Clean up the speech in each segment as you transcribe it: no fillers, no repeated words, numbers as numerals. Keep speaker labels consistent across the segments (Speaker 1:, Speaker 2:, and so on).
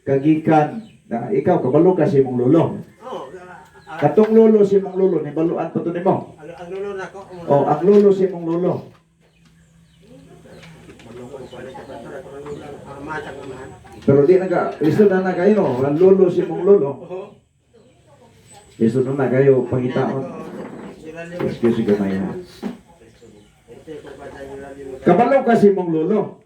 Speaker 1: kagikan na ikaw kabalo ka si mong lolo. Katong lolo si mong lolo ni baluan pa to nimo.
Speaker 2: Ang lolo na ko.
Speaker 1: Oh, ang lolo si mong lolo. Pero di na ka, iso na kayo, ang lolo si mong lolo. Iso na kayo pangitaon. Excuse me gamay ha. Kabalo ka si mong lolo.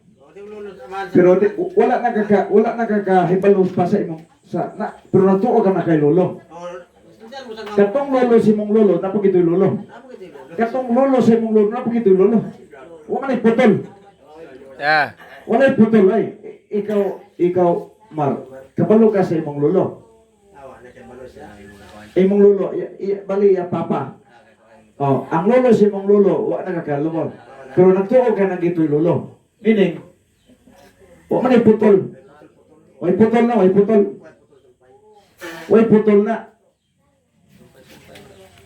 Speaker 1: Pero wala nakakahibalos pa sa imong pero natuo ka na kay lolo. Katong lolo si mong lolo, napagitoy lolo. Katong lolo si mong lolo, napagitoy lolo. Wala man putol.
Speaker 3: Yeah.
Speaker 1: Wala putol ay. Ikaw Mar, kabalo ka sa imong lolo. Imong lolo, bali ya papa. Oh, ang lolo si mong lolo, wala nakakalomo. Pero natuo ka na gitoy lolo. Meaning, wala man putol. Way putol na, way putol. Way putol na.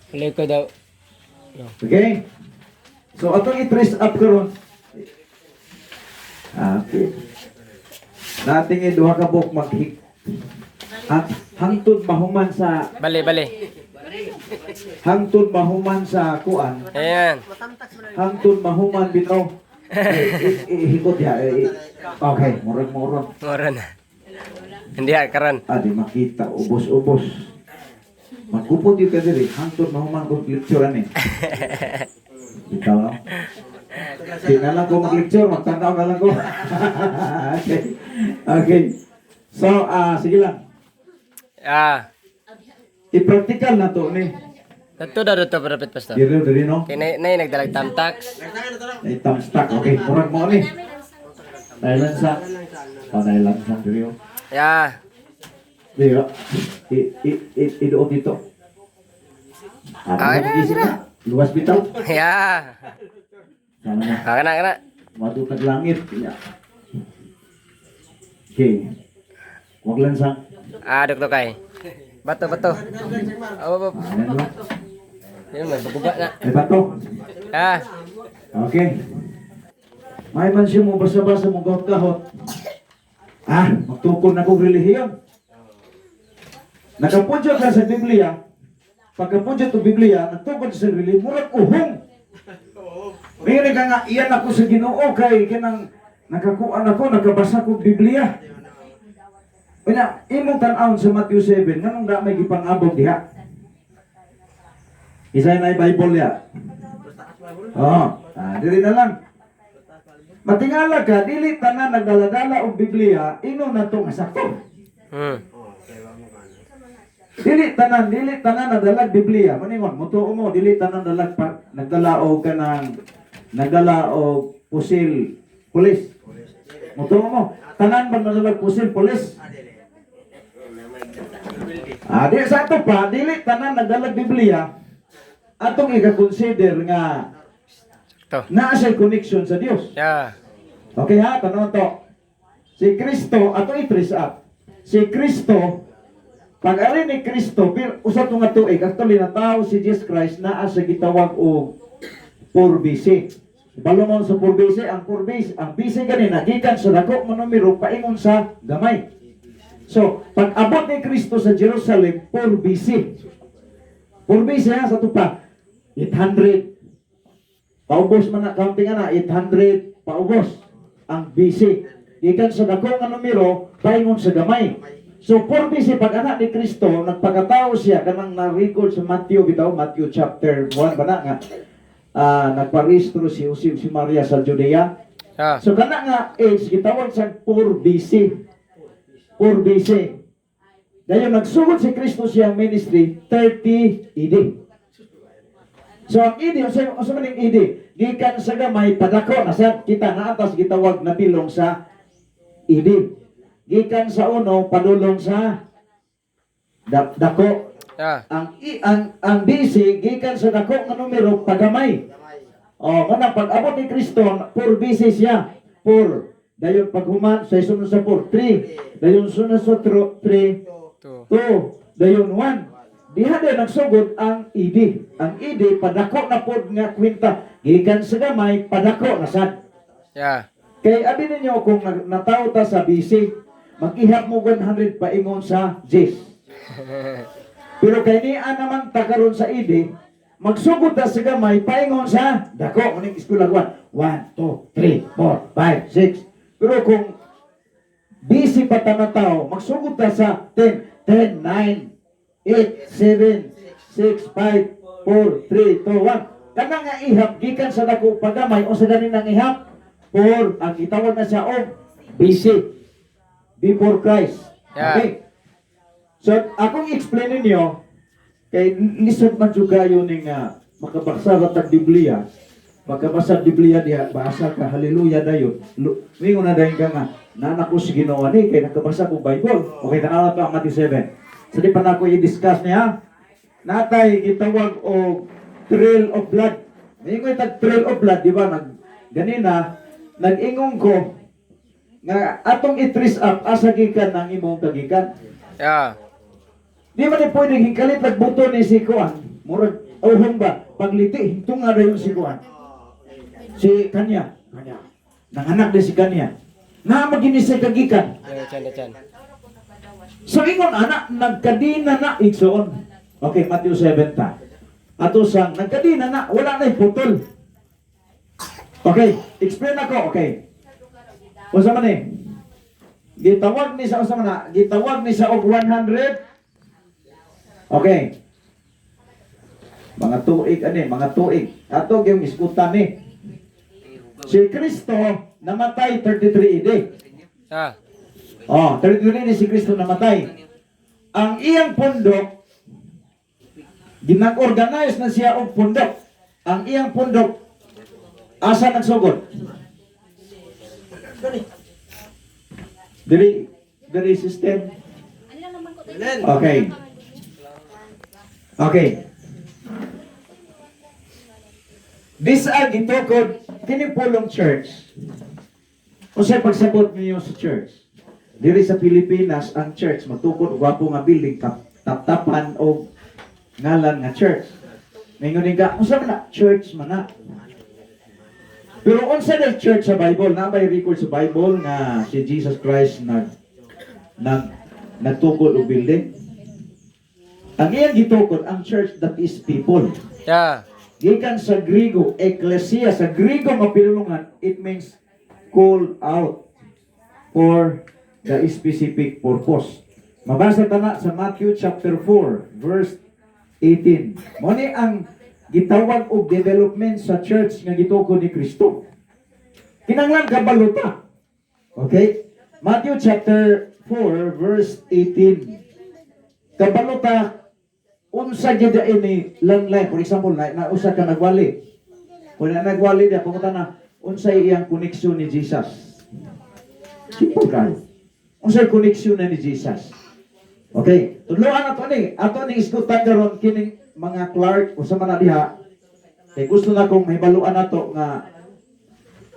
Speaker 3: Play ko daw.
Speaker 1: Okay? So, atong i-trace up karon. Okay. Nating duha ka buok maghik. Hangtod mahuman sa
Speaker 3: Bali.
Speaker 1: hangtod mahuman sa kuan.
Speaker 3: Ayan.
Speaker 1: Hangtod mahuman bitaw. Ihikot ya. Okay, murag.
Speaker 3: Mura na. Hindi karon.
Speaker 1: Adi makita ubos-ubos. Magkupot yung ka diri, hangtod mahuman kong lecture ani. Bitaw no? Di na lang ko mag-lecture, magtanaw na lang ko. Okay. So, sige lang. I-practical na to ni.
Speaker 3: Dito Prophet Pastor.
Speaker 1: Diri no?
Speaker 3: Kay nay nagdalag tamtax.
Speaker 1: Ay thumbstack. Okay, murag mo ni. Thailand sa. Thailand sa diri.
Speaker 3: Yeah.
Speaker 1: Diri. Idoot dito. Luwas bitaw.
Speaker 3: Yeah.
Speaker 1: Sana na.
Speaker 3: Kana.
Speaker 1: Matutag langit. Okay. Wag lang sang.
Speaker 3: Dok kay. Bato. Oh.
Speaker 1: Ayan mo.
Speaker 3: Yan may baguba na.
Speaker 1: May bato. Okay. May man siya mo basa-basa mo gahot-gahot. Magtukol na kong relihiyon. Nakapunjo ka sa Biblia. Pagkapunjo to Biblia, nagtukol sa relihiyon, murag uhong. May ka nga, iyan ako sa Ginoo kay kinang nakakuan ako, nakabasa ko Biblia. Kaya, imong tan-awon sa Matthew 7, nganong da may gipangabog diha? Isa na Bible ya. Dili na lang. Matingala ka, dili tanan nagdala-dala og Biblia, ino na to nga sakto. Dili tanan nagdala Biblia. Maningon, mutuo mo, dili tanan nagdala og pusil pulis. Mutuo mo, tanan ba nagdala pusil pulis? Di sa ato pa, dili tanan nagdala Biblia. Atong i-consider nga naa siya connection sa Dios.
Speaker 3: Yeah.
Speaker 1: Okay ha, tanong to. Si Kristo, ato i-trace up. Si Kristo, pag-ari ni Kristo, usa to nga tuig, actually na tao si Jesus Christ naa sa gitawag og 4 BC. Balo mo sa 4 BC, ang BC ganina, gikan sa dako mo numero, paingon sa gamay. So, pag abot ni Kristo sa Jerusalem, 4 BC. 4 BC ha, sa tupa, 800. Paubos man na, counting na, 800, paubos ang BC. Gikan sa dako nga numero, paingon sa gamay. So, 4 BC, pag anak ni Kristo, nagpagkatao siya, kanang na-record sa Matthew chapter 1 ba na nga, nagparehistro si Joseph, si Maria sa Judea. So, kana nga age, gitawag sa 4 BC. 4 BC. Dahil nagsugod si Kristo siyang ministry, 30 AD. So, ang AD, sa maning AD, gikan sa gamay, padako, nasa kita na atas, gitawag na bilong sa AD. Gikan sa uno, padulong sa dako. Ang BC, gikan sa dako nga numero, pagamay. Muna, pag-abot ni Kristo, 4 BC siya. 4. Dayon paghuman, sa isunod sa 4, 3. Dayon sunod sa 3, 2. Dayon 1. Diha din nagsugod ang ED. Ang ED, padako na pod nga kwinta. Gikan sa gamay, padako na sad.
Speaker 3: Yeah.
Speaker 1: Kay abi ninyo kung nataw ta sa BC, mag-ihap mo 100 paingon sa Jis. Pero kay niya naman takaron sa ID, magsugod ta sa gamay, paingon sa dako. Muning eskwela 1, 2, 3, 4, 5, 6. Pero kung busy pa ta na tao, magsugod ta sa 10, 9, 8, 7, 6, 5, 4, 3, 2, 1. Kana nga ihap, gikan sa dako pagamay, o sa ganin ang ihap, 4, ang itawag na siya og busy. Before Christ.
Speaker 3: Yeah.
Speaker 1: Okay? So, akong explain ninyo, kay lisod man juga yun ng makabasa ratag Biblia, makabasa Biblia diha, basa ka, hallelujah na yun. Mingo na dahil ka nga, nanak ko si Ginoon ni, kay nakabasa ko Bible. Okay, tanaw na ito ang Matthew 7. So, di pa na ako i-discuss niya, natay gitawag o trail of blood. Mingo itag trail of blood, di ba? Ganina, nag-ingong ko, nga atong i-trace up, asa gikan ng imong kagikan.
Speaker 3: Yeah.
Speaker 1: Di man ni pwede hingkalit nagbuto ni si Kuan. Murag uhong ba? Pagliti, hintong nga rin si Kuan. Si Kanya. Nanganak din si Kanya. Na maginisay kagikan.
Speaker 3: Chan.
Speaker 1: So ingon anak, nagkadina na igsoon. Okay, Matthew 7 ta. Ato sang nagkadina na, wala na putol. Okay, explain ako. Okay. Usa man eh. Gitawag ni sa usa man na, gitawag ni sa og 100. Okay. Mga tuig mga tuig. Ato gyud iskutan ni. Si Kristo namatay 33 AD.
Speaker 3: Yeah.
Speaker 1: Oh, 33 AD si Kristo namatay. Ang iyang pundok ginag-organize na siya og pundok. Ang iyang pundok asa nagsugod? Diri system. Okay. Okay. This gitukod kini pulong church. Usa pagsabot niyo sa church. Diri sa Pilipinas ang church matukod gwapo nga building tap-tapan o ngalan nga church. Mingon ka, unsa man na church man na. Pero unsa na church sa Bible, na may record sa Bible nga si Jesus Christ nagtukod og building. Ang iyang gitukod ang church that is people.
Speaker 3: Yeah.
Speaker 1: Gikan sa Griego, ecclesia sa Griego mapilulungan, it means called out for the specific purpose. Mabasa tana sa Matthew chapter 4 verse 18. Mo ni ang gitawag og development sa church nga gitukod ni Kristo. Kinanglan kabaluta. Okay? Matthew chapter 4 verse 18. Kabaluta unsa gyud ini langlay, for example na usa ka nagwali. Kung na nagwali dia pangutan na unsay iyang koneksyon ni Jesus. Simple ka. Unsay koneksyon na ni Jesus. Okay, tudloan ato ni iskutan karon kining mga clerk usa man na diha. Kay gusto na kong mahibaluan nato nga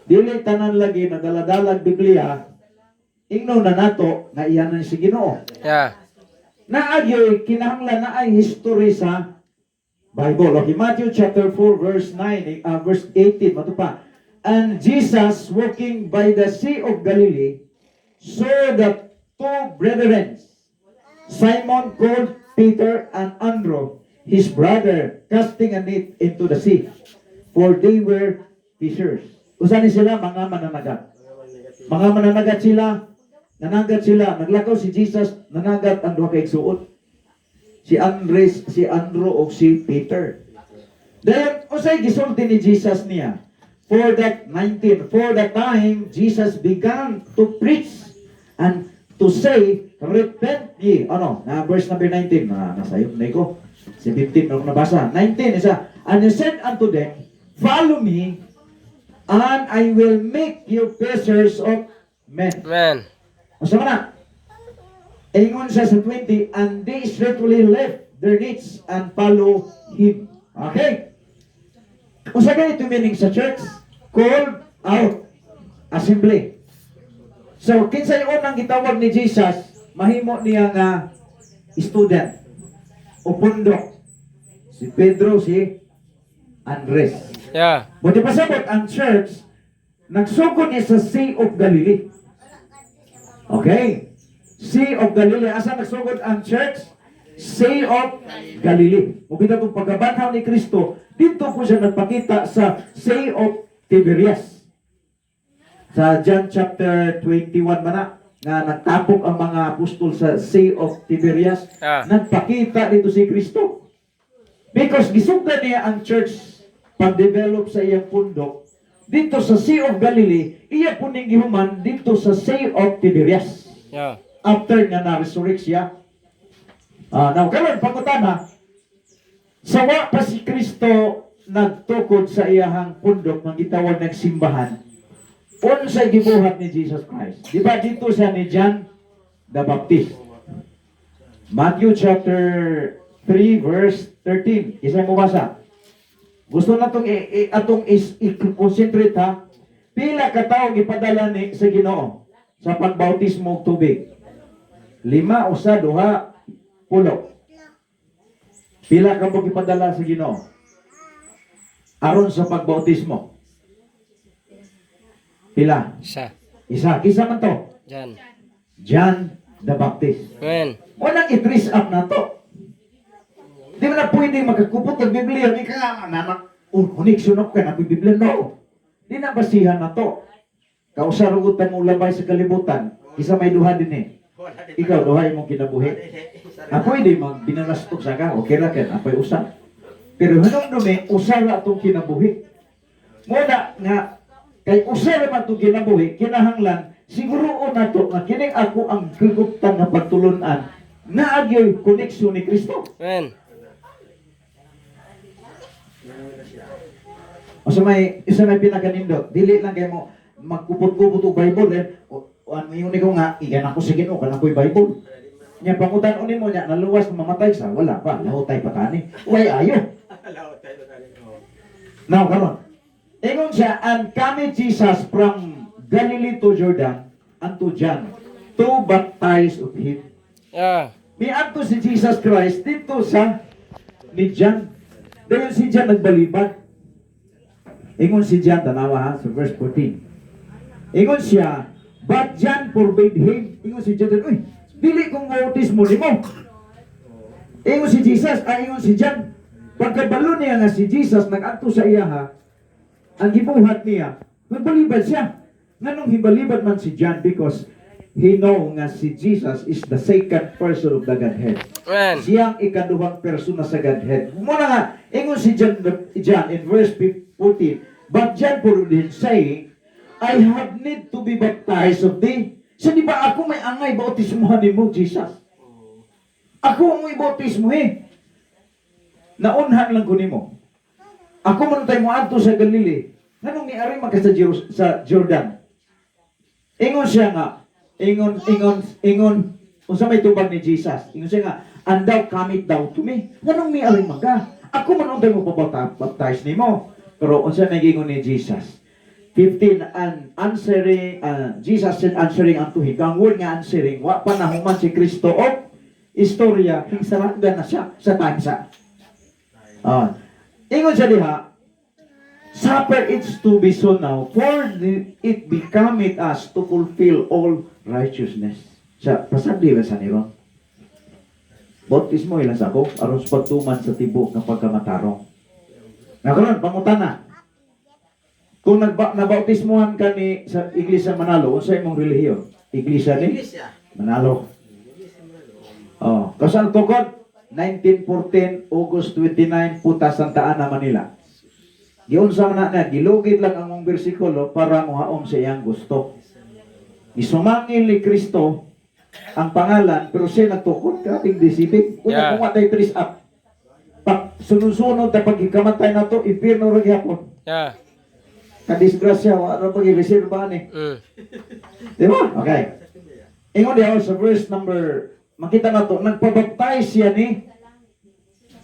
Speaker 1: dili tanan lagi na daladalag Biblia ingno na nato nga iyan na si Ginoo.
Speaker 3: Yeah.
Speaker 1: Naagyoy kinahanglan na ay history sa Bible. Okay, Matthew chapter 4 verse 9 verse 18 mato pa. And Jesus walking by the Sea of Galilee saw the two brethren, Simon called Peter and Andrew, his brother, casting a net into the sea, for they were fishers. Usa ni sila mga mananagat. Mga mananagat sila, nanagat sila, naglakaw si Jesus, nanagat ang duha ka igsuon. Si Andres, si Andrew o si Peter. Then usay gisulti ni Jesus niya. For that time Jesus began to preach and to say, repent ye. Verse number 19. Nasayop na ko. Si 15 na nabasa. 19 isa. And he said unto them, follow me, and I will make you fishers of men.
Speaker 3: Man.
Speaker 1: Masa na? Ingon siya sa 20, and they straightway left their nets and follow him. Okay? Kung sa ganito meaning sa church, called out, assembly. So, kinsay unang gitawag ni Jesus, mahimo niya nga student o pundok. Si Pedro, si Andres.
Speaker 3: Yeah.
Speaker 1: Buti pasabot ang church, nagsugod niya sa Sea of Galilee. Okay? Sea of Galilee. Asa nagsugod ang church? Sea of Galilee. Mubita itong pagkabanhaw ni Kristo, dito po siya nagpakita sa Sea of Tiberias. Sa John chapter 21 mana, nga nagtapok ang mga apostol sa Sea of Tiberias, nagpakita dito si Kristo. Because gisugdan niya ang church pag-develop sa iyang pundok, dito sa Sea of Galilee, iya po ning gihuman dito sa Sea of Tiberias.
Speaker 3: Yeah.
Speaker 1: After nga na-resurrect siya. Now, karon pangutana, sawa pa si Kristo nagtukod sa iyahang pundok ng gitawag ng simbahan. Unsay gibuhat ni Jesus Christ? Di ba dito siya ni John the Baptist? Matthew chapter 3 verse 13. Isa mo basa? Gusto na atong i-concentrate ha. Pila ka tawo gipadala ni sa Ginoo sa pagbautismo og tubig? 5 usa duha 10. Pila ka mo gipadala sa Ginoo aron sa pagbautismo? Pila? Isa. Kisa man to? John the Baptist.
Speaker 3: Amen.
Speaker 1: Walang i-trace up na to. Di mo na pwede magkakupot ng Biblia. Di ka nga, connection up ka na Biblia. No. Di na basihan na to. Kausarugutan mo labay sa kalibutan. Isa may duha din eh. Ikaw, duha mong kinabuhi. Pwede binanastok sa ka. Okay na ka. Apay usa. Pero hanong dumi, usa na itong kinabuhi. Muna nga, kay usa naman itong kinabuhi, kinahanglan, siguro na to nga kining ako ang guguptan na pagtulunan na agyoy koneksyon ni Kristo.
Speaker 3: Amen.
Speaker 1: O isa may pinakanindot, dili lang kayo mo magkupot-kupot o Bible ano yun ko nga, iyan ako sa Ginoo, kana ko'y Bible. Nya pangutan unin mo niya, naluwas mamatay sa, wala pa, lahotay pa kani. Uy, ayo. Now, karon. Ingon siya, and coming Jesus from Galilee to Jordan unto John to baptize of him.
Speaker 3: Yeah.
Speaker 1: Miadto si Jesus Christ dito sa ni John. Dahil si John nagbalibad. Ingon si John, tanawa ha, sa verse 14. Ingon siya, but John forbade him. Ingon si John, uy, dili kong bautismo ni mo. Ingon si Jesus, ingon si John. Pagkabalo niya nga si Jesus, nag-adto sa iya ha, ang gibuhat niya, nagbalibad siya. Nganong hibalibad man si John because he know nga si Jesus is the second person of the Godhead.
Speaker 3: Amen.
Speaker 1: Siyang ikaduhang persona sa Godhead. Muna nga, ingon si John in verse 14, but John forbade him, saying, I have need to be baptized of thee. So di ba ako may angay bautismuhan ni mo, Jesus? Ako ang ibautismo eh. Naunhan lang ko ni mo. Ako man tayo mo adto sa Galilee. Nganong niari magka sa Jordan? Ingon siya nga, ingon, unsa may tubag ni Jesus? Ingon siya nga, and thou cometh thou to me. Nganong niari magka? Ako man tayo mo baptize ni mo. Pero unsa nagingon ni Jesus? 15, and answering, Jesus said answering unto him. Kang word nga answering, wa pa nahuman si Kristo o istorya, hingsaranggan na siya sa tansa. Ingon siya diha, suffer it to be so now, for it becometh us to fulfill all righteousness. Sa pasagdi lang sa niron. Bautismo ilang sa ako, aron sa pagtuman sa tibok ng pagkamatarong. Nakaroon, pangutana. Kung nabautismuhan ka ni sa Iglesia Manalo, unsa imong relihiyon? Iglesia ni Manalo. Kasang tukod? 1914, August 29, Puta Santa Ana, Manila. Giunsa man na, gilugid lang ang bersikulo para muhaom sa iyang gusto. Isumangil ni Kristo ang pangalan, pero siya nagtukod, kating disipin. Kung tayo tris up. Pag sunod-sunod na pagkikamatay na to, impirno rin yapon.
Speaker 3: Yeah.
Speaker 1: Kadisgrasya, wala pag-reserva ni. Di ba? Okay. Ingon diya sa verse number, makita na to, nagpabaptize siya ni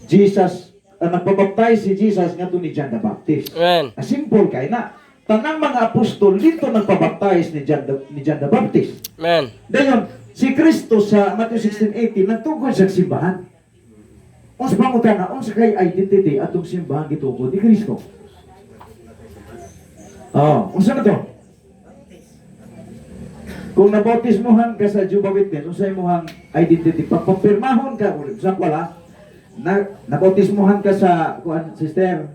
Speaker 1: Jesus, nagpabaptize si Jesus nga to ni John the Baptist.
Speaker 3: Amen.
Speaker 1: Simple kay na. Tanang mga apostol dito nagpabaptize ni John the Baptist.
Speaker 3: Amen.
Speaker 1: Dayon, si Kristo sa Matthew 16:18 nagtugod sa simbahan. Unsa pangutana, unsa kay identity atong simbahan gitugod ni Kristo? Unsa na to? Kung nabautismohan ka sa Jehovah's Witness, unsay imong identity, pagpapirmahon ka, sa wala, nabautismohan ka sa, kuan, sister,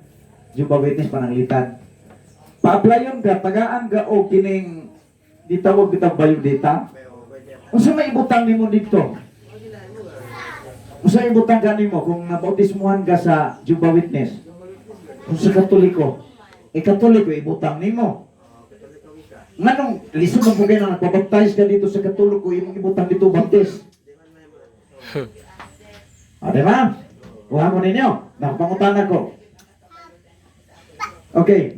Speaker 1: Jehovah's Witness pananglitan. Pa-applyon ka, tagaan ka, o kining, ditawag bitang biodata. Unsa may ibutang nimo dito? Unsa ibutang ka nimo kung nabautismohan ka sa Jehovah's Witness? Kung sa Katoliko, Katoliko ibutang nimo. Nganong lisod ang pugay na nagpabaptize ka dito sa Katoliko, imong ibutang dito baptist. Diba? Kuha mo ninyo. Nakapangutan ako. Okay.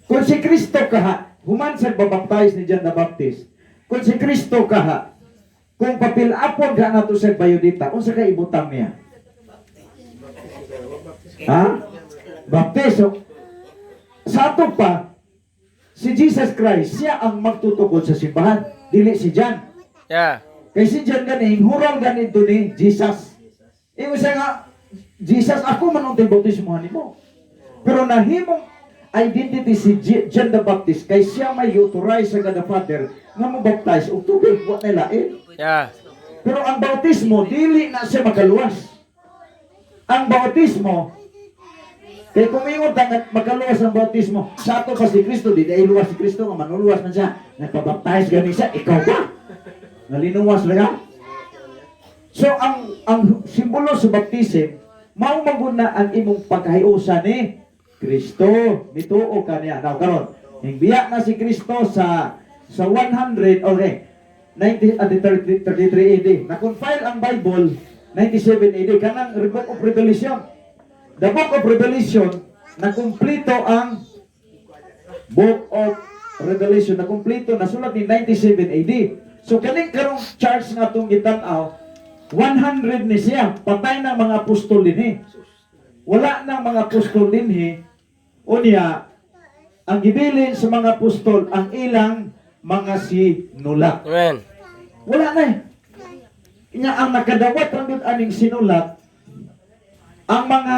Speaker 1: Kung si Kristo kaha, human sa babaptize ni John the Baptist, kung si Kristo kaha, kung papilapon ka na to sa bayodita, unsa ka ibutang niya? Ha? Baptizo. Sa ato pa, si Jesus Christ, siya ang magtutukod sa simbahan, dili si John.
Speaker 3: Yeah.
Speaker 1: Kay si John gani, hurang ganito ni Jesus. Imo siya nga, Jesus, ako man ang bautismohan nimo. Pero nahimong identity si John the Baptist, kay siya may authorize sa God the Father nga mo baptize og tubig, wa na lain.
Speaker 3: Yeah.
Speaker 1: Pero ang bautismo, dili na siya makaluwas. Ang bautismo, kaya kumingon tangat makaluwas ang bautismo. Sa ato pa si Kristo, di dahil luwas si Kristo, nga manuluwas man siya. Nagpabaptize gani siya, ikaw ba? Nalinuwas na ka? So, ang simbolo sa baptism, maumaguna ang imong pagkahiusa ni Kristo. Mituo ka niya. Now, karon, hingbiya na si Kristo sa 100, okay, 33 AD. Na-confile ang Bible, 97 AD. Kanang Book of Revelation. The Book of Revelation, nakumplito ang Book of Revelation, nakumplito, nasulat ni 97 AD. So, kaning karong charge nga itong gitanaw, 100 ni siya, patay ng mga apostol din wala ng mga apostol din o niya, ang gibilin sa mga apostol, ang ilang mga sinulak.
Speaker 3: Amen.
Speaker 1: Wala na Inya ang nakadawat ang aning sinulat, ang mga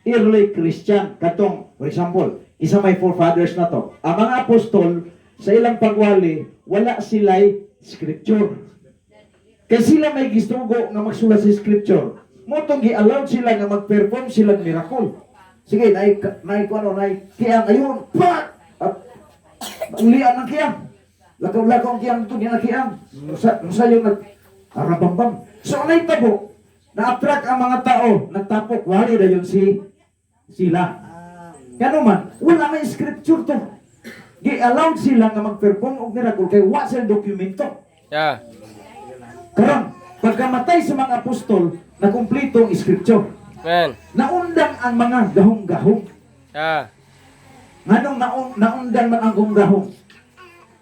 Speaker 1: early Christian, katong, for example, isa may forefathers na to, ang mga apostol, sa ilang pagwali, wala sila'y scripture. Kaya sila may gistugo nga magsulat sa scripture. Motong gi-allow sila nga mag-perform silang miracle. Sige, kiyang ayun, pak! Ulian ng kiyang. Lakaw-lakaw ang kiyang ito, niya na kiyang. Musa yung nag-arabambam. So, naitabo, na-attract ang mga tao, nagtapok, wali na yun sila. Kaya naman, wala may scripture to. Gi-allow sila nga mag-perform og miracle, kaya wala silang dokumento.
Speaker 3: Yeah.
Speaker 1: Karon, pagkamatay sa mga apostol, nakumplito ang scripture.
Speaker 3: Amen.
Speaker 1: Naundang ang mga gahong-gahong.
Speaker 3: Yeah.
Speaker 1: Nganong naundang man ang gahong-gahong.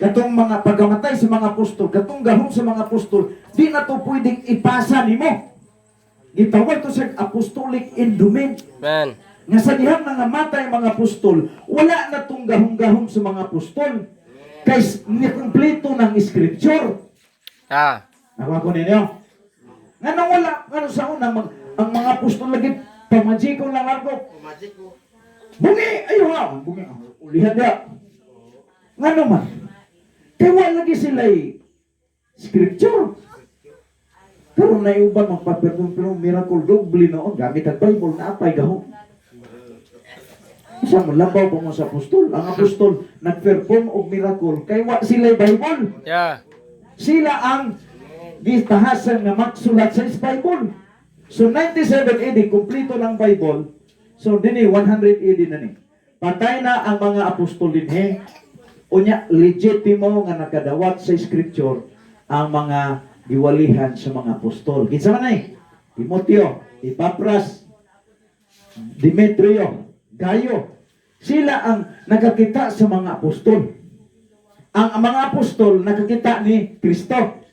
Speaker 1: Katong mga pagkamatay sa mga apostol, katong gahong sa mga apostol, di na to pwedeng ipasa nimo. Gitawag to sa apostolic endowment.
Speaker 3: Amen.
Speaker 1: Nga sa dihang mga matay mga apostol, wala na tong gahong-gahong sa mga apostol. Kay nakumplito ng scripture.
Speaker 3: Yeah.
Speaker 1: Nakuha ko ninyo. Nga nang wala, nga sa unang, ang mga apostol lagi, pamajiko lang ako. Bungi! Ayaw nga! Bungi! Ulihan niya. Nga naman, kaya wala lagi sila scripture. Pero naiuban magpaperform pero miracle doble noon. Gamit ang Bible na apay gahong. Isa mo, labaw pa mo sa apostol. Ang apostol nag-perform og miracle. Kaya wala sila Bible.
Speaker 3: Yeah.
Speaker 1: Sila ang gitahasan nga magsulat sa Bible. So 97 AD, kumplito ng Bible. So dini 100 AD na ni. Patay na ang mga apostol din Unya legitimo nga nakadawat sa scripture ang mga giwalihan sa mga apostol. Kinsa man Timoteo, Epapras, Demetrio, Gayo. Sila ang nakakita sa mga apostol. Ang mga apostol nakakita ni Kristo.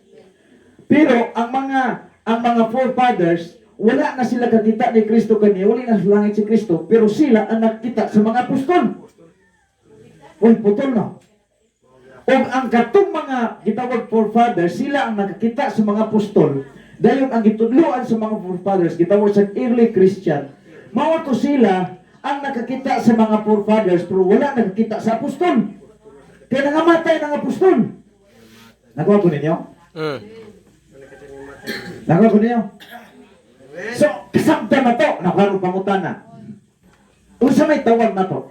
Speaker 1: Pero ang mga forefathers, wala na sila kakita ni Kristo kaniya, wala na langit si Kristo, pero sila ang nakita sa mga apostol. Uy, putol na. O ang katong mga gitawag forefathers, sila ang nakakita sa mga apostol. Dayon ang gitudloan sa mga forefathers, gitawag sa early Christian. Mao to sila ang nakakita sa mga forefathers, pero wala nakakita sa apostol. Kaya nangamatay ng apostol. Nakuha po ninyo?
Speaker 3: Mm.
Speaker 1: Nakuha po ninyo? So, kasabta na to. Nakuha rin pangutan na. Unsa may tawag na to?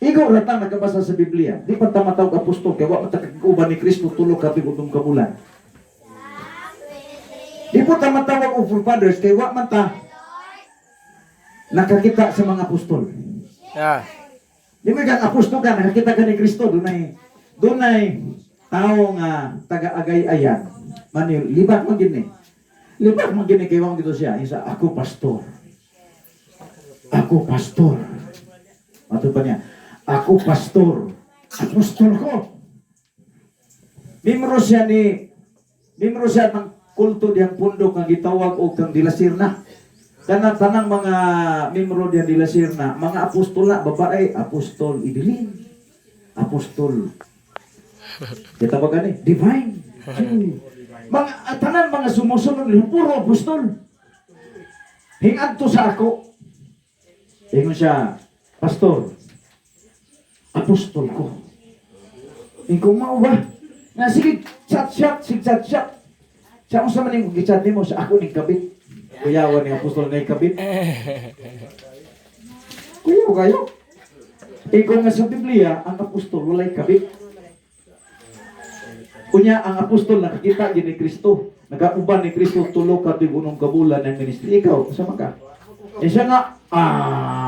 Speaker 1: Igo ratang nagkabasa sa Biblia. Di pa tamatawag apostol. Kaya wala matakikuban ni Kristo tulog kapigutong kabulan. Di po tamatawag o forefathers. Kaya wala man ta nakakita sa mga apostol.
Speaker 3: Yeah.
Speaker 1: Di ba kang apostol ka, nakakita ka ni Kristo. Doon ay tao nga taga-agay-ayan. Manil, libat man gini. Libat man gini kaya wang dito siya. Isa, ako pastor. Ako pastor. Mato pa niya. Ako pastor. Apostol ko. Mimro siya ng kulto diyang pundok nga gitawag o kang dilasir na. Tanang mga mimro diyang dilasir na. Mga apostol na, babae, apostol Ibilin. Apostol. Gitawag gani, divine. Tanang mga sumusunod, puro apostol. Hingad to sa ako. Ingon siya, pastor, apostol ko. Ingkong mao ba? Nga sige, chat. Siya kung sa maning gichat mo, sa ako ning kabit. Kuyawan ni apostol nga kabit. Kuyaw kayo. Ingkong nga sa Biblia, ang apostol walay kabit. Kunya, ang apostol nakakita din ni Kristo. Nagauban ni Kristo tulog ka gunong kabulan ng ministry. Ikaw, kasama ka. Eh siya nga,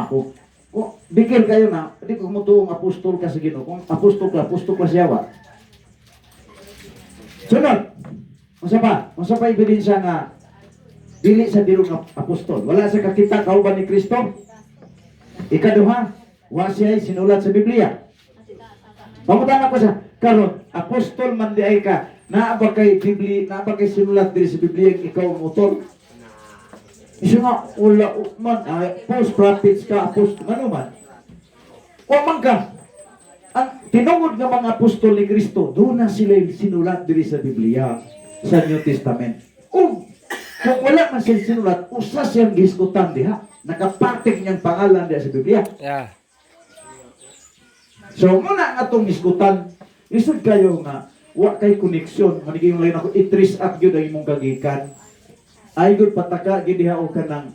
Speaker 1: kung bigil kayo na, hindi ko mutuong apostol ka sa Ginoo. Kung apostol ka siya wa. Sunod, unsa pa ebidensya nga dili sa dirong apostol. Wala sa kakita kauban ni Kristo. Ikaduha, wa siya sinulat sa Biblia. Pamutan ako siya, karon apostol man di ay ka, naa ba kay sinulat diri sa Biblia ikaw motor? Isa nga, wala man, post-prophets ka, apostol, ano man. O man ka, ang tinungod ng mga apostol ni Kristo, doon na sila sinulat diri sa Biblia, sa New Testament. Kung wala man sila sinulat, usa siyang gisgutan diha, nakapating niyang pangalan diha sa Biblia.
Speaker 3: Yeah.
Speaker 1: So, muna nga itong gisgutan, isod kayo nga, wa kay koneksyon, maniging lang ako, i-trace up yun ang imong kagikan. Ay gud pataka gid diha o kanang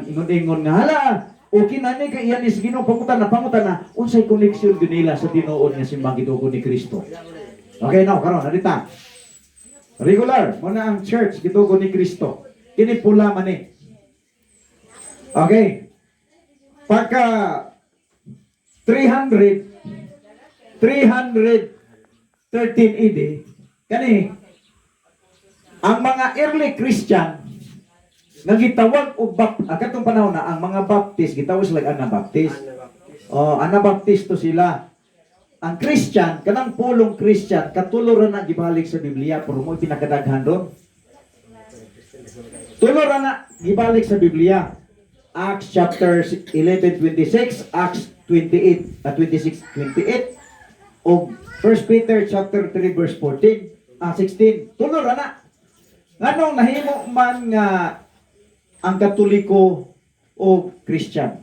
Speaker 1: ingon-ingon nga hala okay na ni kay iyan is Ginoo pangutan na unsay connection gyud nila sa tinuod nga simbang gitugo ni Kristo. Okay now karon narita. Regular mo na ang church gitugo ni Kristo. Kini pula man ni. Okay. Pagka 313 AD kani ang mga early Christian nagitawag og katong panahon na ang mga Baptist gitawag sila Anabaptist. Anabaptist to sila. Ang Christian kanang pulong Christian katulo ra na gibalik sa Biblia pero mo pinakadaghan ron. Tulo ra na gibalik sa Biblia. Acts chapter 11:26, Acts 26:28 o 1 Peter chapter 3 verse 16. Tulo ra na. Nganong nahimo man nga ang Katoliko o Christian?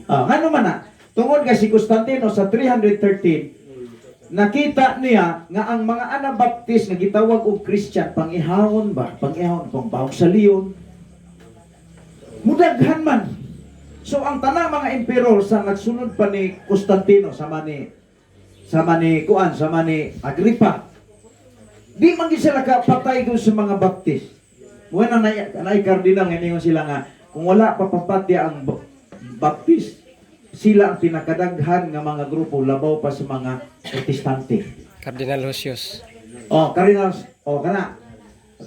Speaker 1: Ngano man na? Tungod nga si Constantino sa 313, nakita niya nga ang mga Anabaptist nga gitawag og Christian, pangihawon, pangbawog sa liyon. Mudaghan man. So ang tanang mga emperor sa nagsunod pa ni Constantino sama ni Agrippa, di man gid sila kapatay doon sa mga Baptist. Bueno na cardinal nga ningon sila nga kung wala pa papatya ang Baptist, sila ang pinakadaghan nga mga grupo labaw pa sa mga Protestante.
Speaker 3: Cardinal Lucius.
Speaker 1: Cardinals, kana.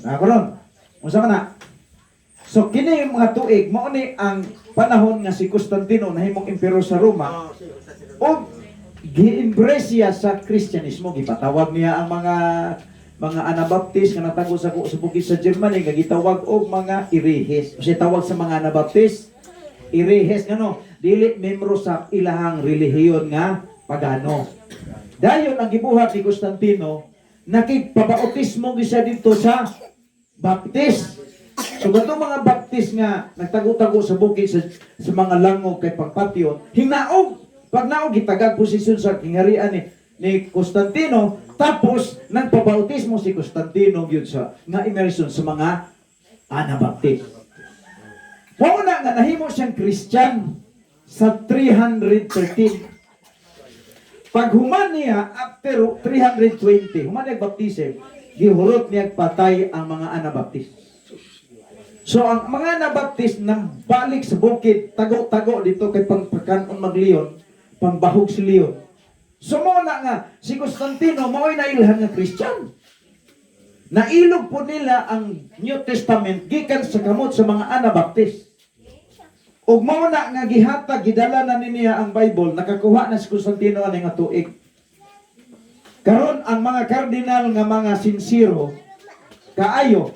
Speaker 1: Karon. Unsa man na? So kini mga tuig mao ni ang panahon nga si Constantino nahimong emperor sa Roma. O gi-embrace siya sa Kristyanismo, gipatawag niya ang mga Anabaptist nga natago sa bukid sa Germany nga gitawag og mga Herejes. Kasi tawag sa mga Anabaptist Herejes ngano, dili membro sa ilahang relihiyon nga pagano. Dayon ang gibuhat ni Constantino, nakigpabautismo siya dito sa Baptist. So ganito mga Baptist nga nagtago-tago sa bukid sa mga langog kay pagpatyon, hinaog pag naog gitagag posisyon sa kingharian ni Constantino, Tapos nagpabautismo si Constantino gyud sa nga immersion sa mga Anabaptist. Mao na nga nahimo siyang Christian sa 313. Pag human niya after 320, human niya baptism, gihurot niya patay ang mga Anabaptist. So ang mga Anabaptist nang balik sa bukid, tago-tago dito kay pangpakanon magliyon, pangbahog si Leon. So mo na nga si Constantino mao'y nailhan nga Christian. Nailog po nila ang New Testament gikan sa kamot sa mga Anabaptist. Ug mao na nga gihatag gidala na niya ang Bible, nakakuha na si Constantino ani nga tuig. Karon ang mga kardinal nga mga sinsiro kaayo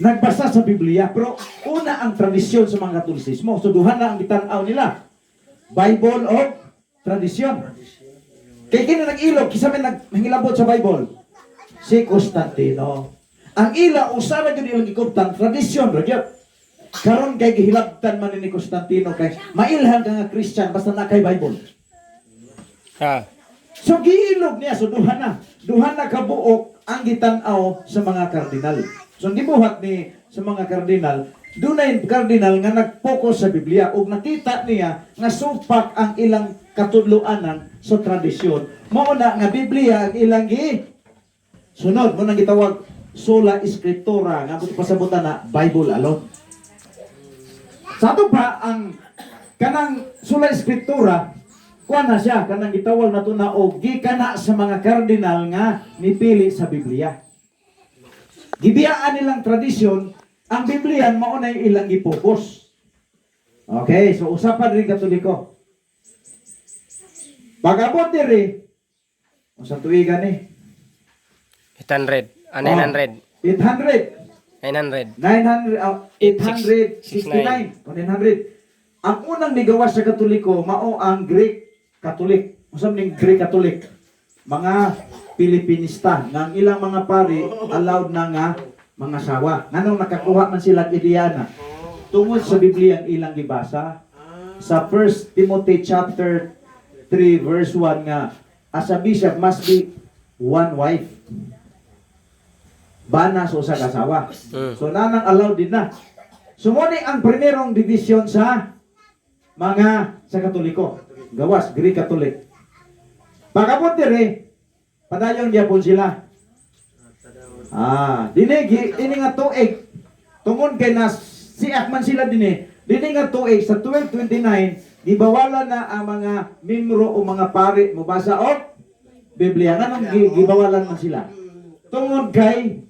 Speaker 1: nagbasa sa Biblia, pero una ang tradisyon sa mga Katolisismo. So duha na ang gitan-aw nila. Bible o tradisyon. Kay kini nag-ilog kisa may naghingilabot sa Bible. Si Constantino. Ang ila usa ra gyud ilang gikuptan tradisyon ra gyud. Karon kay gihilabtan man ni Constantino kay mailhan ka nga Christian basta na kay Bible.
Speaker 3: Ah.
Speaker 1: So giilog niya so duha na kabuok ang gitan-aw sa mga kardinal. So gibuhat ni sa mga kardinal, dunay kardinal nga nag-focus sa Biblia ug nakita niya nga supak ang ilang katudloanan sa tradisyon. Mao na nga Biblia ang ilang sunod mo nang gitawag sola scriptura nga pasabutan na Bible alone. Sa ato pa ang kanang sola scriptura kuha na siya kanang gitawag nato na og gikana sa mga kardinal nga nipili sa Biblia. Gibiyaan nilang tradisyon, ang Biblia mao na ilang gipokos. Okay, so usapan rin Katoliko. Pag-abot diri, sa tuigan ni
Speaker 3: 800. 900.
Speaker 1: 800.
Speaker 3: 900.
Speaker 1: 869 o 900. Ang unang nigawas sa Katoliko mao ang Greek Catholic. Usab ning Greek Catholic. Mga Pilipinista nga ang ilang mga pari allowed na nga mga sawa. Nganong nakakuha man sila ideya na tungod sa Biblia ang ilang gibasa sa 1 Timothy chapter 3 verse 1 nga as a bishop must be one wife. Bana sa usa ka asawa. So nanang allowed din na. Sumuni ang primerong division sa mga sa Katoliko. Gawas, Greek Catholic. Pagabot dire, padayon gyapon sila. Dini nga tuig. Tungod kay nas siak man sila dini nga tuig sa 1229 gibawalan na ang mga membro o mga pari mo basa og Biblia. Nganong gibawalan man sila? Tungod kay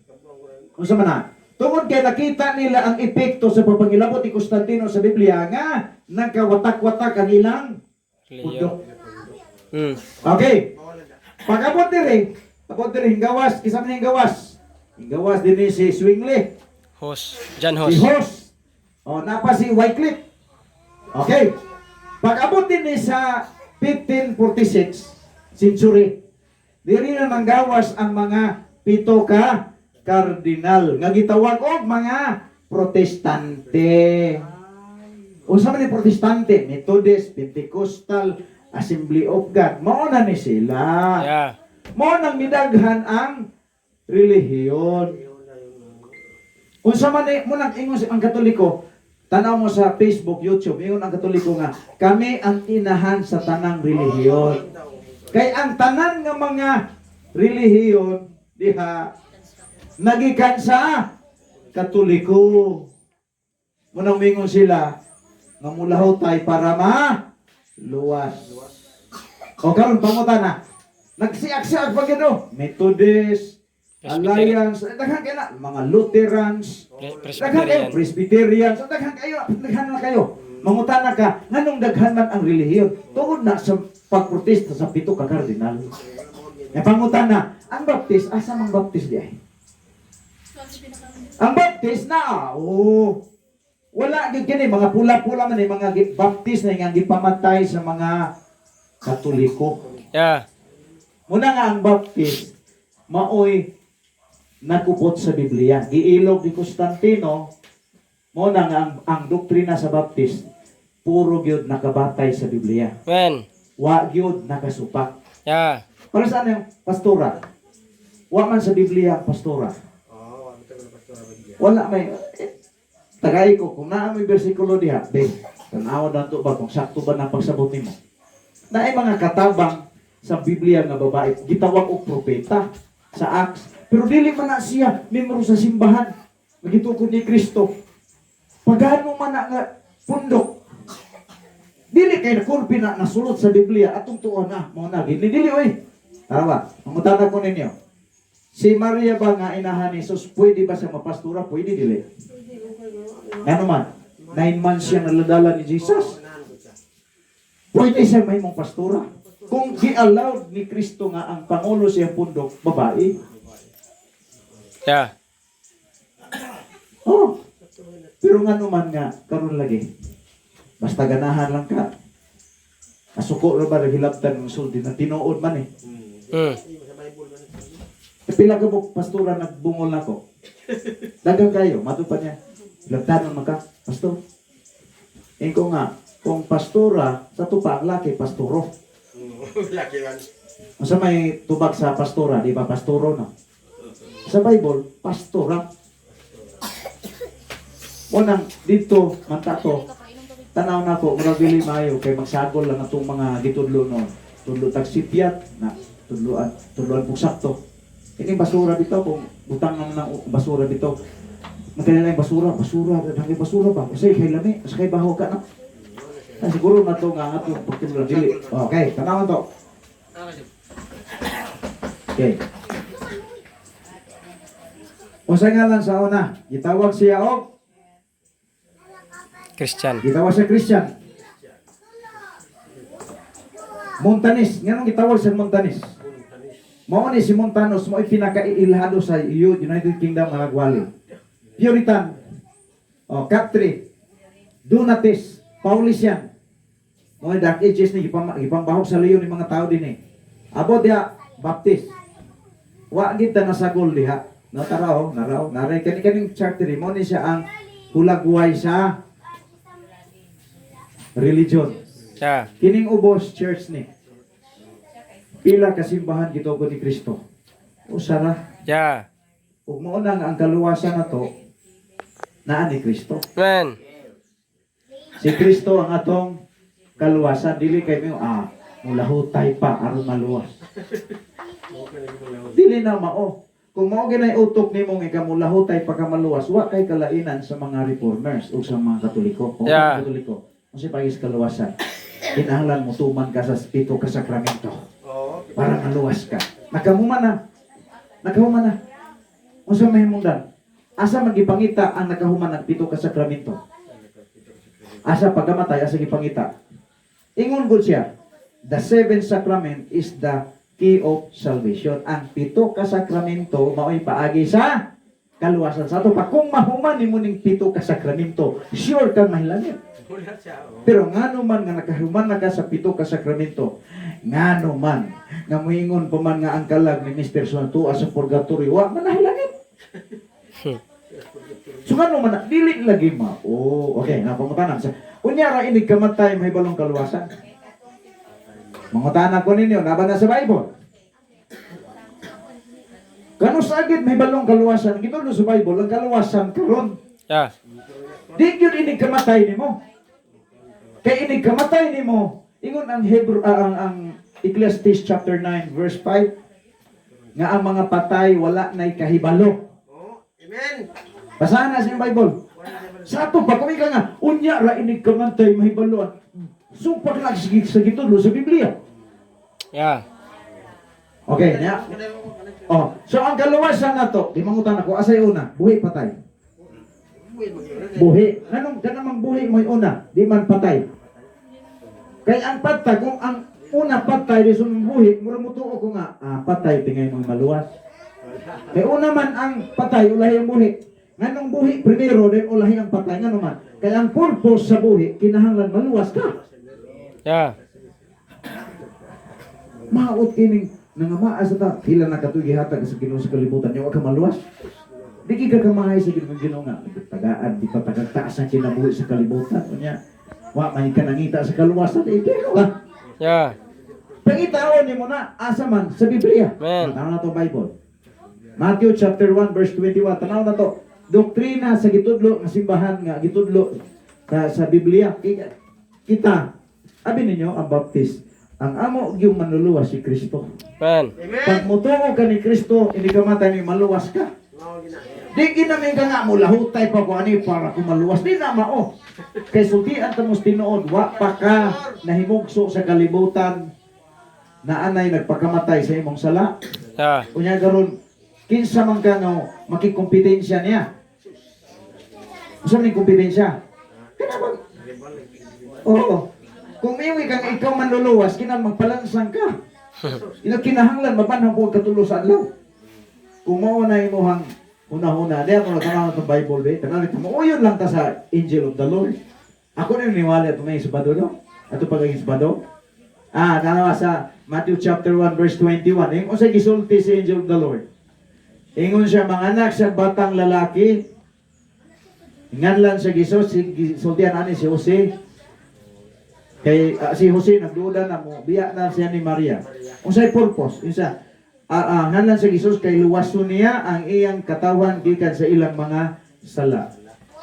Speaker 1: unsa man na? Tungod kay nakita nila ang epekto sa pagpangilabot ni Constantino sa Biblia nga nagkawatak-watak ang ilang pundok. Okay. Pag-abot diri hinggawas, kisa man hinggawas. Hinggawas din si Zwingli.
Speaker 3: John
Speaker 1: Si
Speaker 3: Hus.
Speaker 1: Hus. Napa si Wycliffe. Okay. Pag-abot din sa 1546 century, diri na nanggawas ang mga pito ka kardinal nga gitawag og mga protestante. Unsa man ni protestante? Methodist, Pentecostal, Assembly of God. Mao na ni sila.
Speaker 3: Yeah.
Speaker 1: Mao nang midaghan ang relihiyon. Unsa man ni mo nang ingon ang Katoliko, tanaw mo sa Facebook, YouTube, ingon ang Katoliko nga kami ang inahan sa tanang relihiyon. Kay ang tanan nga mga relihiyon diha nagikan sa Katoliko. Munang mingon sila nga mulahutay para luwas. O karon pangutan na. Nagsiak-siak pa gino. Methodist, Alliance, daghan kayo na. Mga Lutherans, daghan kayo. Presbyterians, daghan na kayo. Mangutan na ka, nganong daghan man ang relihiyon? Tungod na sa pagprotesta sa pito ka kardinal. E pangutan na, ang Baptist, asa mang Baptist di ay? Ang Baptist na, wala gid kini mga pula-pula man ni mga Baptist na nga gipamatay sa mga Katoliko.
Speaker 3: Yeah.
Speaker 1: Muna nga ang Baptist maoy nakupot sa Biblia. Giilog ni Constantino muna nga ang doktrina sa Baptist puro gyud nakabatay sa Biblia.
Speaker 3: When?
Speaker 1: Wa gyud nakasupak.
Speaker 3: Yeah.
Speaker 1: Para saan yung pastora? Wa man sa Biblia ang pastora. Wala may tagay ko kung naa may bersikulo diha, tanawa na to ba kung sakto ba nang pagsabot nimo. Naay mga katabang sa Biblia nga babae gitawag og propeta sa Acts, pero dili man na siya membro sa simbahan. Nagitukod ni Kristo. Pagano man na nga pundok. Dili kay nakulpi na nasulot sa Biblia atong tuon na mo na dili oy. Tara, mamutana ko ninyo. Si Maria ba nga inahan ni Jesus, pwede ba siya mapastura? Pwede dili. Ano man? 9 months siya naladala ni Jesus. Pwede siya may mong pastura. Kung gi-allowed ni Kristo nga ang pangulo siyang pundok, babae.
Speaker 3: Yeah.
Speaker 1: Oh. Pero nga naman nga, karon lagi. Basta ganahan lang ka. Asuko ra ba hilabtan ng sulti na tinuod man eh.
Speaker 3: Mm.
Speaker 1: Pila ka po pastora nagbungol nako. Dagang kayo, matupan niya. Hilabtan man ka, pastor. Ingko nga, kung pastora, sa tupa ang laki, pastoro.
Speaker 2: Laki man.
Speaker 1: Sa may tubag sa pastora, di ba pastoro no? Sa Bible, pastora. Unang dito, mantato, tanaw na ko, murag dili maayo, kay magsagol lang itong mga gitudlo no. Tudlo tagsipyat, na tudloan po sakto. Ini basura dito, kung butang naman ng basura dito. Magkaya lang basura, dahil basura ba? Kasi kay lami, kasi kay baho ka na. Siguro na ito nga nga itong pagtulong dili. Okay, tanawan to. Okay. Usa nga lang sa una, gitawag siya og
Speaker 3: Christian.
Speaker 1: gitawag siya Christian. Montanis, nganong gitawag siya Montanis? Mao ni si Montanos mo pinaka-ilhado sa United Kingdom nga nagwali. Puritan. Capri. Donatis, Paulician. Mo Dark Ages ni ipambahog sa leyon ni mga tao din eh. Abo dia Baptist. Wa gid ta nasagol diha. Nataraw, naray kani-kaning charter mo ni siya ang hulagway sa religion.
Speaker 3: Yeah.
Speaker 1: Kining ubos church ni. Pila kasimbahan gitugo ni Kristo. Usara,
Speaker 3: Yeah.
Speaker 1: ug mao na nga ang kaluwasan nato naa ni Kristo.
Speaker 3: Amen.
Speaker 1: Si Kristo ang atong kaluwasan, dili kay mo mulahutay pa aron maluwas. Dili na mao. Kung mao ginay utok nimo nga kamulahutay pa ka maluwas, wa kay kalainan sa mga reformers o sa mga Katoliko. O
Speaker 3: Yeah.
Speaker 1: mga Katoliko, kasi pagis kaluwasan. Kinahanglan mo tuman ka sa pito ka sakramento para maluwas ka. Nakahuman na. Unsa may mundan? Asa magipangita ang nakahuman ng pito ka sakramento? Asa pagkamatay asa gipangita? Ingon gud siya, the seventh sacrament is the key of salvation. Ang pito ka sakramento mao'y paagi sa kaluwasan sa ato. Pa kung mahuman nimo ning pito ka sakramento, sure kang mahilangit.
Speaker 2: Wala siya.
Speaker 1: Pero ngano man nga nakahuman na ka sa pito ka sakramento, ngano man nga moingon pa man nga ang kalag ni Mr. Santua sa purgatorio, wa man nahilangit. So ngano man na, dili lagi ma. Oh, okay, napangutanan sa. Unya ra inig kamatay may balong kaluwasan. Mangutana ko ninyo, naba na sa Bible. Kano sagid may balong kaluwasan? Gito sa Bible, ang kaluwasan karon.
Speaker 3: Yeah.
Speaker 1: Di gyud inig kamatay nimo. Kay inig kamatay nimo, ingon ang Hebrew ang Ecclesiastes chapter 9 verse 5 nga ang mga patay wala nay kahibalo.
Speaker 2: Oh, amen.
Speaker 1: Basahan na sa Bible. Sa ato pa kami ka nga unya ra inig kamatay mahibaloan. Sumpak lang sa gitulo sa Biblia.
Speaker 3: Yeah.
Speaker 1: Okay, nya. Oh, so ang kaluwasan nato, di mangutan ako asay una, buhi patay. Buhi. Anong kanamang buhi mo'y una, di man patay. Kay ang patay, kung ang una patay, di sunong buhi, mura mo tuo ko nga, patay, tingay mong maluwas. Kay una man ang patay, ulahi ang buhi. Nganong buhi, primero, then ulahi ang patay. Nga naman, kaya ang purpose sa buhi, kinahanglan maluwas ka.
Speaker 3: Yeah.
Speaker 1: Maot kining, nangamaa sa ta, hila na katugi hatag sa Ginoo sa kalibutan, yung ka maluwas. Di ka kamahay sa Ginoo nga, tagaan, di pa tagagtaas ang kinabuhi sa kalibutan. Kunya, wa may ka nangita sa kaluwasan, pero
Speaker 3: Yeah.
Speaker 1: Pangitaon ni mo na, asa man, sa Biblia.
Speaker 3: Amen.
Speaker 1: Tanaw na to Bible. Matthew chapter 1 verse 21. Tanaw na to. Doktrina sa gitudlo, nga simbahan nga, gitudlo sa Biblia. Kita, abi ninyo, ang baptist. Ang amo yung manluluwas si Kristo.
Speaker 3: Amen.
Speaker 1: Pag mutungo ka ni Kristo, hindi ka matay ni maluwas ka.
Speaker 2: Mao gina.
Speaker 1: Di ginamig ka nga mo, lahutay pa ko ani para kumaluwas. Di na mao. Kay sultian ta mos tinuod, wa pa ka nahimugso sa kalibutan na anay nagpakamatay sa imong sala.
Speaker 3: Yeah.
Speaker 1: Unya garon, kinsa man ka nga makikompetensya niya. Usa man kompetensya? Kana ba? Oo. Kung iwi kang ikaw manluluwas, kinang magpalansang ka. Ina kinahanglan mabanhang po katulo sa adlaw. Kung mao na imuhang una-una, di ako natanaw ng Bible, be. Tanaw ito, mauyon lang ta sa Angel of the Lord. Ako na niniwala ito ngayong sabado, no? Ito pag ngayong sabado. Tanawa sa Matthew chapter 1 verse 21. Ingon sa gisulti si Angel of the Lord. Ingon siya, mga anak sa batang lalaki. Nganlan sa gisultihan ani si Jose. Kay si Jose nagduda na mo, biya na siya ni Maria. Unsay purpose? Isa, nganlan sa Gisus kay luwason niya ang iyang katawan gikan sa ilang mga sala.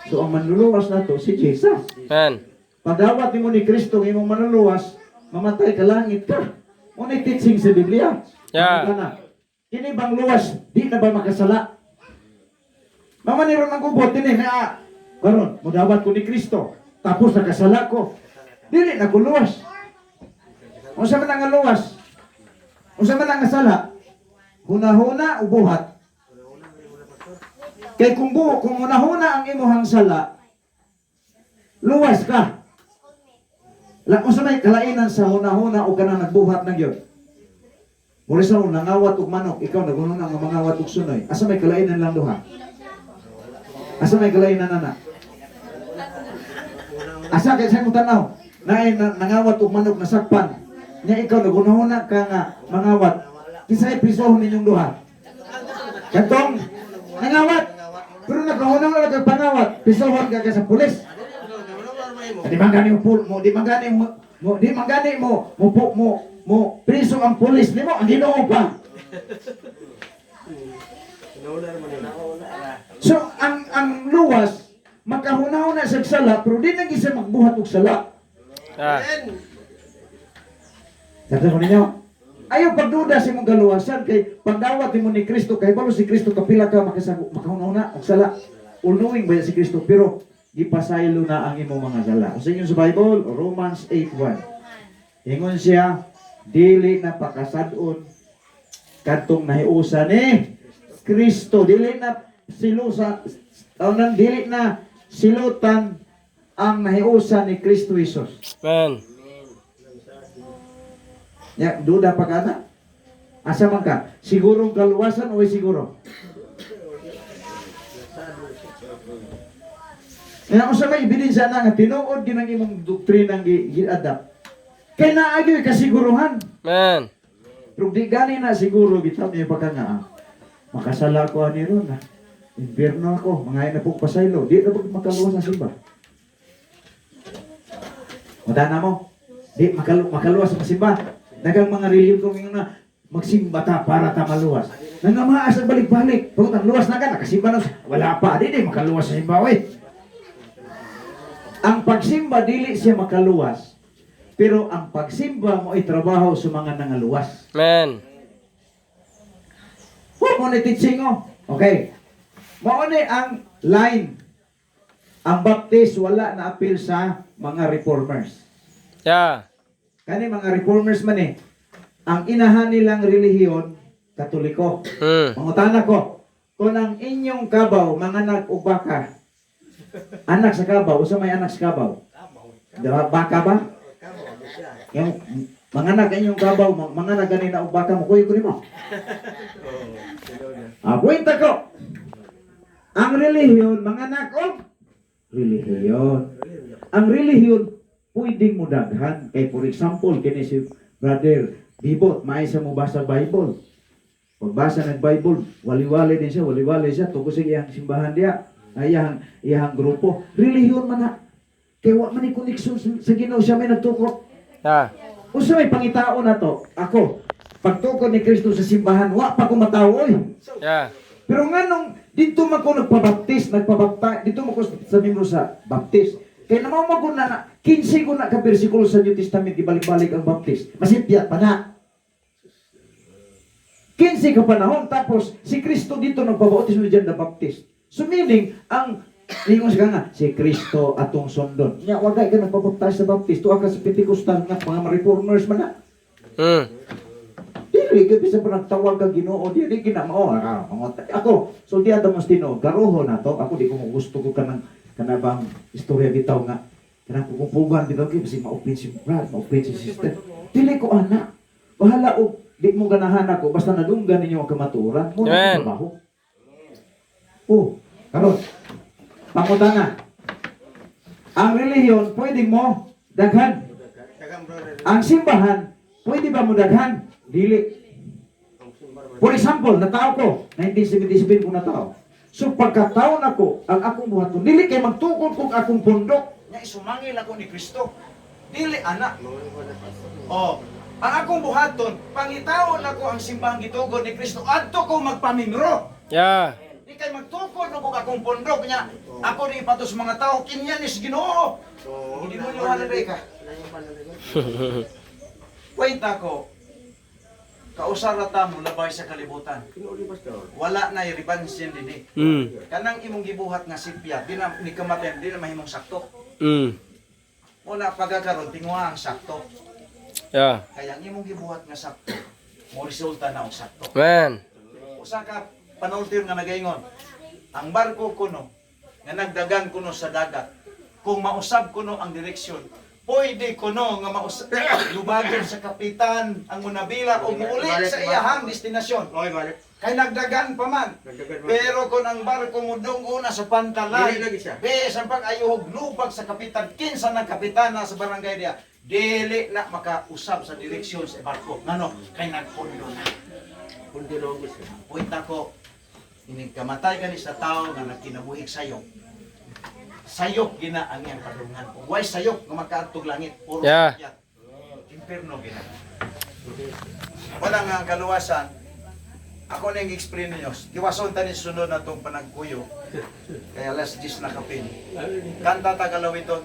Speaker 1: So ang manluluwas na to si Jesus.
Speaker 3: Amen.
Speaker 1: Pagdawat nimo ni Kristo nga imong manluluwas, mamatay ka langit ka. Unay teaching sa Biblia.
Speaker 3: Yeah.
Speaker 1: Kini bang luwas, di na ba makasala? Mamaniron ang kubot din na karon, mudawat ko ni Kristo, tapos nakasala ko. Dili na ko luwas. Unsa man ang luwas? Unsa man ang sala? Huna-huna o buhat? Kay kung huna-huna ang imuhang sala, luwas ka. Unsa may kalainan sa huna-huna o kana nagbuhat na gyud? Muli sa nangawat og manok, ikaw nagununa nga mangawat og sunoy. Asa may kalainan lang duha? Asa may kalainan ana? Asa kay sa mo tanaw? Nangawat og manok nasakpan. Nya ikaw nagununa ka nga mangawat. Kisay prisohon ninyong duha. Katong nangawat. Pero nagkahunang lang kag pangawat, prisohon ka sa pulis. Di mangani mo priso ang pulis nimo, ang Ginoo pa. So ang luwas makahuna-huna sa sala pero di na gisa magbuhat og sala.
Speaker 3: Yeah.
Speaker 1: Sabi ko ninyo, ayaw pagduda sa imong galuwasan kay pagdawat mo ni Kristo kay balo si Kristo kapila ka makahuna-huna og sala. All-knowing ba si Kristo pero gipasaylo na ang imong mga sala. Sa inyo sa Bible, Romans 8:1. Ingon siya, dili na pakasad-on kadtong nahiusa ni Kristo, dili na dili na silutan ang nahiusa ni Kristo Jesus.
Speaker 3: Amen.
Speaker 1: Ya, duda pa ka na? Asa man ka? Sigurong kaluwasan o siguro? Nga kung sa may ebidensya na nga tinuod ginang imong doktrinang gi-adapt. Kaya naagyo kasiguruhan.
Speaker 3: Amen.
Speaker 1: Pero di gani na siguro bitaw niya pa ka nga. Makasala ko ani ron na. Impierno ako, mga na po pasaylo. Di na pag makaluwas sa simba. Matana mo, di makaluwas sa simba. Dagang mga reliyon kong yung na magsimba ta para ta maluwas. Nangamaas ang balik-balik. Pagkatang luwas na ka, nakasimba na. Wala pa, di makaluwas sa simba. Ang pagsimba, dili siya makaluwas. Pero ang pagsimba mo ay trabaho sa mga nangaluwas.
Speaker 3: Amen.
Speaker 1: Huwag mo na teaching o. Okay. Mauni ang line. Ang baptist wala na appeal sa mga reformers.
Speaker 3: Yeah.
Speaker 1: Kani mga reformers man eh. Ang inahan nilang relihiyon, Katoliko. Mangutana ko, kung ang inyong kabaw, mga nag-ubaka, anak sa kabaw, usa may anak sa kabaw? Diba, baka ba? Yung mga nag inyong kabaw, mga naganin na ubaka mo, kuya ko mo. Kwenta ko. Ang relihiyon, mga anak o? Relihiyon. Ang relihiyon, pwedeng mo daghan. Kay for example, kini si Brother Bibot, maisa mo basa Bible. Pagbasa ng Bible, wali-wali din siya, tungkol sa iyang simbahan diya. Iyang grupo. Relihiyon man na. Kaya wala man yung koneksyon sa Ginoo siya may nagtukok.
Speaker 3: Yeah.
Speaker 1: Usa may pangitao na to. Ako, pagtukod ni Kristo sa simbahan, wa pa ko matawo oy.
Speaker 3: Yeah.
Speaker 1: Pero nga nung dito man ko nagpabapta, dito man ko sa membro sa baptist. Kaya naman mo ko na 15 ko na ka bersikulo sa New Testament ibalik-balik ang baptist. Masipyat pa na. 15 ka panahon tapos si Kristo dito nagpabautismo diyan na baptist. So meaning ang lingon ka nga si Kristo atong sondon. Nya wagay ka nagpabaptize sa baptist, tuwa ka sa Pentecostal nga mga reformers man na. Dili ka bisa pa nagtawag ka Ginoo, dili ginamao. Ako, sultiado mo stino, garuho na to. Ako di ko gusto ko kanabang istorya bitaw nga. Kanang pupugan bitaw kay kasi ma-open si brad, ma-open si sister. Dili ko ana. Bahala og di mo ganahan ako basta nadunggan ninyo ang kamaturan mo na
Speaker 3: Amen.
Speaker 1: trabaho. Oh, karon. Pangutana. Ang relihiyon pwede mo daghan.
Speaker 2: Dagang brother.
Speaker 1: Ang simbahan pwede ba mo daghan? Dili. For example, natao ko, 1977 ko natao. So pagkataon ako, ang akong buhaton, dili kay magtukod kong akong pundok, nya isumangil ako ni Kristo. Dili anak. Oh, ang akong buhaton, pangitaon ako ang simbahang gitugon ni Kristo, adto ko magpamingro.
Speaker 3: Yeah.
Speaker 1: Di kay magtukod no kung akong pundok nya. Ako ni patos mga tao kinyanis Ginoo. Hindi mo liwanan ka. Kwenta ko, kausarata mo labay sa kalibutan. Wala na i-rebansin din eh. Kanang imong gibuhat nga sipya, di na ni kamaten, di na mahimong sakto. Una pagkakaroon, tingwa ang sakto.
Speaker 3: Yeah.
Speaker 1: Kaya ang imong gibuhat nga sakto, mo resulta na ang sakto.
Speaker 3: Man.
Speaker 1: Usa ka panultir nga nagaingon, ang barko kuno, nga nagdagan kuno sa dagat, kung mausab kuno ang direksyon, pwede kuno nga mausab, lubagon sa kapitan, ang munabila o muuli sa iyahang destinasyon.
Speaker 2: Okay, balik.
Speaker 1: Kay nagdagan pa man.
Speaker 2: Nagdagan pa.
Speaker 1: Pero kung ang barko mo dungo na sa pantalan,
Speaker 2: Dili lagi siya.
Speaker 1: besan pag ayuhog lubag sa kapitan, kinsa ng kapitana sa barangay diya, dili na makausab sa direksyon sa barko. Ngano? Kay nagpundo na.
Speaker 2: Kundi na ako siya.
Speaker 1: Point ako, kamatay ka ni sa tao nga nagkinabuhig sayok. Sayok gina ang iyang padungan. Kung way sayok nga makaatog langit, puro
Speaker 3: Yeah.
Speaker 1: sakyat. Inferno gina. Wala nga ang kaluwasan. Ako na yung explain ninyo. Kiwason tani sunod na itong panagkuyo. Kaya alas 10 na kapin. Kanta tagalaw ito.